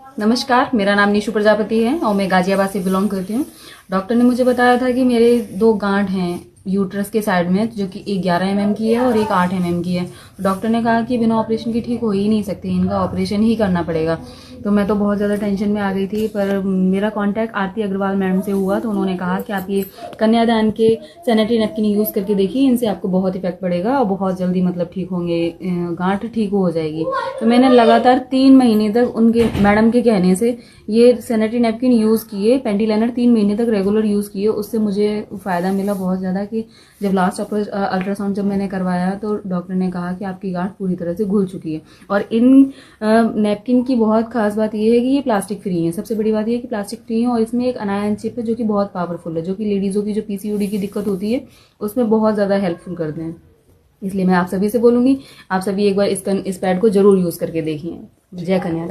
नमस्कार, मेरा नाम निशु प्रजापति है और मैं गाजियाबाद से बिलोंग करती हूँ। डॉक्टर ने मुझे बताया था कि मेरे 2 गांठ हैं यूट्रस के साइड में, जो कि एक 11 mm की है और एक 8 mm की है। डॉक्टर ने कहा कि बिना ऑपरेशन के ठीक हो ही नहीं सकती, इनका ऑपरेशन ही करना पड़ेगा। तो मैं तो बहुत ज़्यादा टेंशन में आ गई थी, पर मेरा कांटेक्ट आरती अग्रवाल मैडम से हुआ तो उन्होंने कहा कि आप ये कन्यादान के सैनिटरी नैपकिन यूज़ करके देखिए, इनसे आपको बहुत इफेक्ट पड़ेगा और बहुत जल्दी मतलब ठीक होंगे, गांठ ठीक हो जाएगी। तो मैंने लगातार 3 महीने तक उनके मैडम के कहने से ये सैनिटरी नैपकिन यूज़ किए, पेंटी लाइनर 3 महीने तक रेगुलर यूज़ किए। उससे मुझे फ़ायदा मिला बहुत ज़्यादा कि जब लास्ट अल्ट्रासाउंड जब मैंने करवाया तो डॉक्टर ने कहा कि आपकी गांठ पूरी तरह से घुल चुकी है। और इन नैपकिन की बहुत खास बात ये है कि ये प्लास्टिक फ्री है। सबसे बड़ी बात ये है कि प्लास्टिक फ्री है और इसमें एक अनायन चिप है जो कि बहुत पावरफुल है, जो कि लेडीज़ों की जो पीसीओडी की दिक्कत होती है उसमें बहुत ज़्यादा हेल्पफुल करते हैं। इसलिए मैं आप सभी से बोलूँगी, आप सभी एक बार इस पैड को ज़रूर यूज़ करके देखिए। जय कन्या।